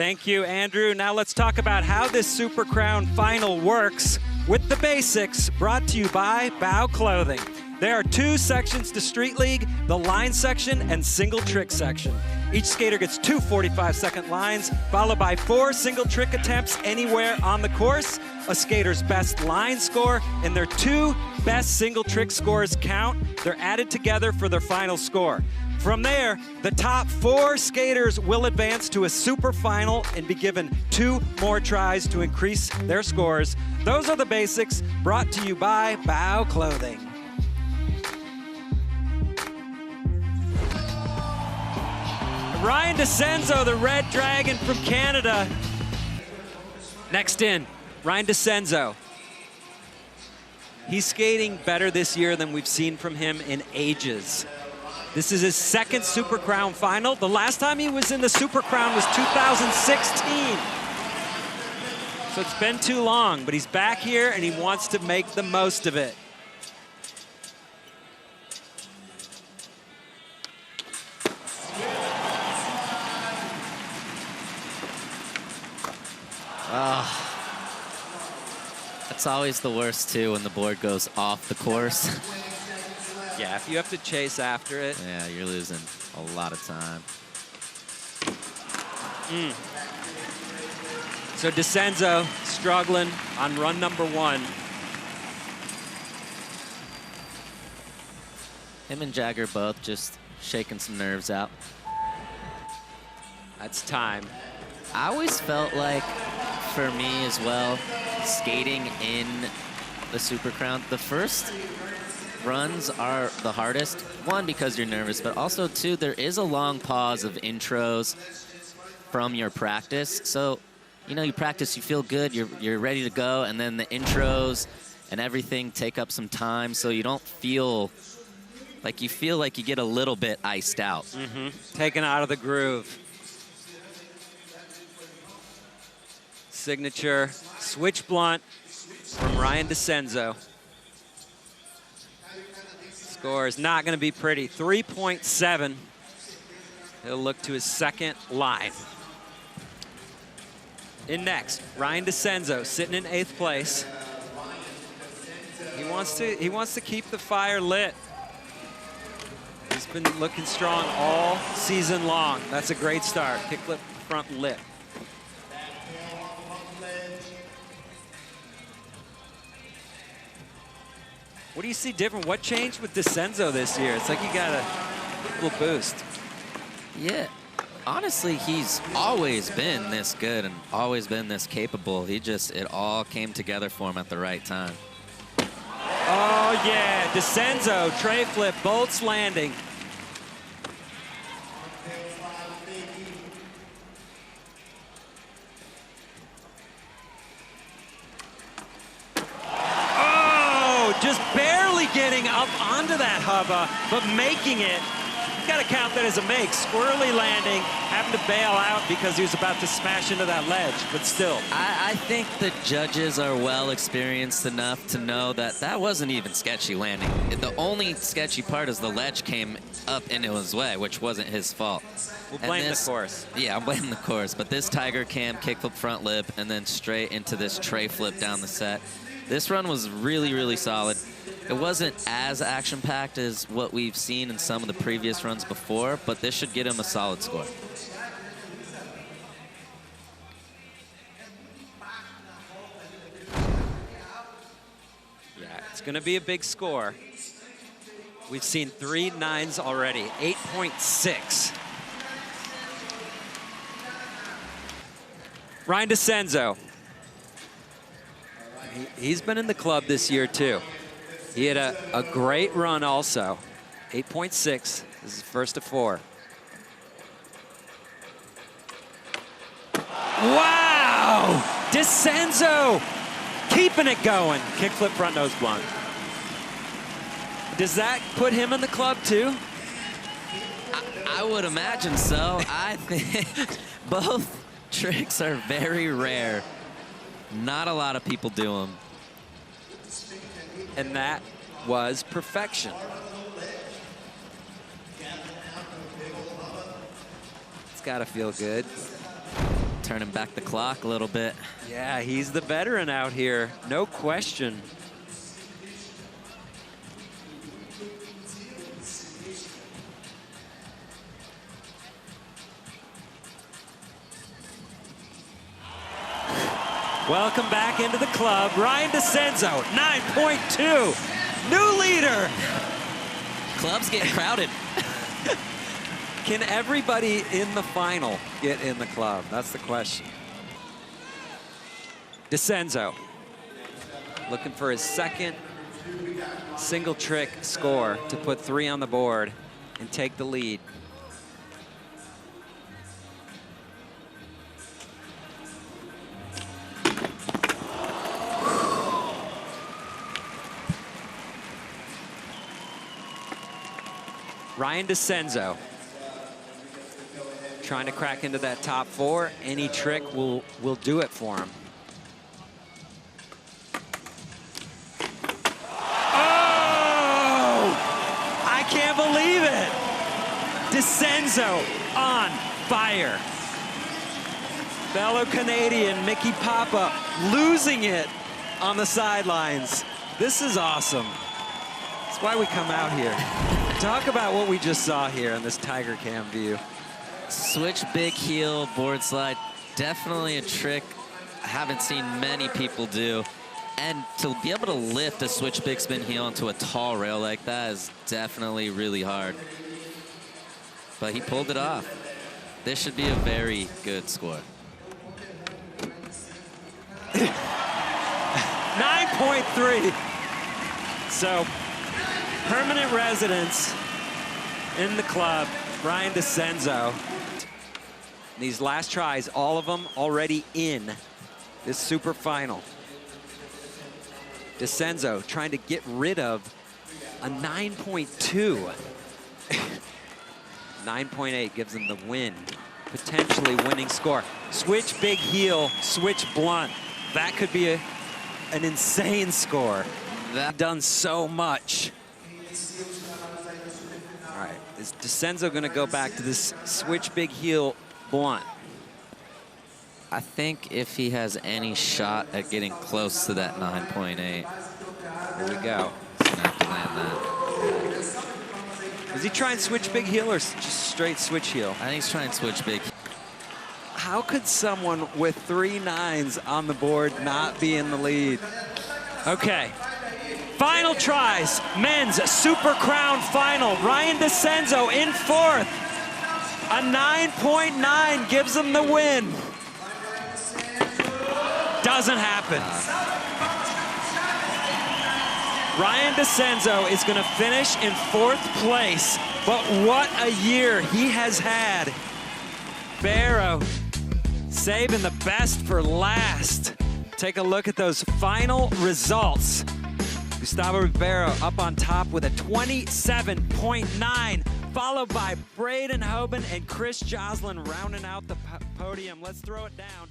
Thank you, Andrew. Now let's talk about how this Super Crown final works with the basics, brought to you by Bow Clothing. There are 2 sections to Street League, the line section and single trick section. Each skater gets 2 45-second lines, followed by 4 single trick attempts anywhere on the course. A skater's best line score and their 2 best single trick scores count. They're added together for their final score. From there, the top 4 skaters will advance to a super final and be given 2 more tries to increase their scores. Those are the basics, brought to you by Bow Clothing. Ryan Decenzo, the Red Dragon from Canada. Next in, Ryan Decenzo. He's skating better this year than we've seen from him in ages. This is his 2nd Super Crown final. The last time he was in the Super Crown was 2016. So it's been too long, but he's back here and he wants to make the most of it. That's always the worst, too, when the board goes off the course. Yeah, if you have to chase after it. Yeah, you're losing a lot of time. So Decenzo struggling on run number 1. Him and Jagger both just shaking some nerves out. That's time. I always felt like, for me as well, skating in the Super Crown, the first runs are the hardest. 1, because you're nervous, but also 2, there is a long pause of intros from your practice. So, you know, you practice, you feel good, you're ready to go, and then the intros and everything take up some time, so you don't feel like you get a little bit iced out. Taken out of the groove. Signature switch blunt from Ryan Decenzo. Score is not going to be pretty. 3.7. He'll look to his 2nd line. In next, Ryan Decenzo sitting in 8th place. He wants to keep the fire lit. He's been looking strong all season long. That's a great start. Kickflip front lip. What do you see different? What changed with Decenzo this year? It's like he got a little boost. Yeah, honestly, he's always been this good and always been this capable. It all came together for him at the right time. Oh yeah, Decenzo, tray flip, bolts landing. Just barely getting up onto that hubba, but making it. You gotta count that as a make. Squirrely landing, having to bail out because he was about to smash into that ledge, but still. I think the judges are well experienced enough to know that that wasn't even sketchy landing. The only sketchy part is the ledge came up into his way, which wasn't his fault. We'll blame the course. Yeah, I'm blaming the course, but this tiger cam, kickflip front lip, and then straight into this tray flip down the set. This run was really, really solid. It wasn't as action-packed as what we've seen in some of the previous runs before, but this should get him a solid score. Yeah, it's going to be a big score. We've seen 3 9s already, 8.6. Ryan Decenzo. He's been in the club this year, too. He had a great run also. 8.6. This is his first of 4. Wow! Decenzo keeping it going. Kickflip front nose blunt. Does that put him in the club, too? I would imagine so. I think both tricks are very rare. Not a lot of people do them. And that was perfection. It's got to feel good. turning back the clock a little bit. Yeah, he's the veteran out here, no question. Welcome back into the club, Ryan Decenzo, 9.2, new leader. Club's getting crowded. Can everybody in the final get in the club? That's the question. Decenzo, looking for his second single trick score to put 3 on the board and take the lead. Ryan Decenzo trying to crack into that top 4. Any trick will do it for him. Oh! I can't believe it! Decenzo on fire. Fellow Canadian Mickey Papa losing it on the sidelines. This is awesome. That's why we come out here. Talk about what we just saw here in this Tiger Cam view. Switch big heel board slide, definitely a trick I haven't seen many people do. And to be able to lift a switch big spin heel onto a tall rail like that is definitely really hard. But he pulled it off. This should be a very good score. 9.3. So, permanent residence in the club, Ryan Decenzo. These last tries, all of them already in this super final. Decenzo trying to get rid of a 9.2. 9.8 gives him the win, potentially winning score. Switch big heel, switch blunt. That could be an insane score. That done so much. All right, is Decenzo going to go back to this switch big heel blunt? I think if he has any shot at getting close to that 9.8. Here we go. He's going to have to land that. Is he trying switch big heel or just straight switch heel? I think he's trying to switch big. How could someone with 3 9s on the board not be in the lead? Okay. Final tries, men's Super Crown final. Ryan Decenzo in 4th. A 9.9 gives him the win. Doesn't happen. Ryan Decenzo is going to finish in 4th place, but what a year he has had. Barrow saving the best for last. Take a look at those final results. Gustavo Ribeiro up on top with a 27.9, followed by Braden Hoban and Chris Joslin rounding out the podium. Let's throw it down.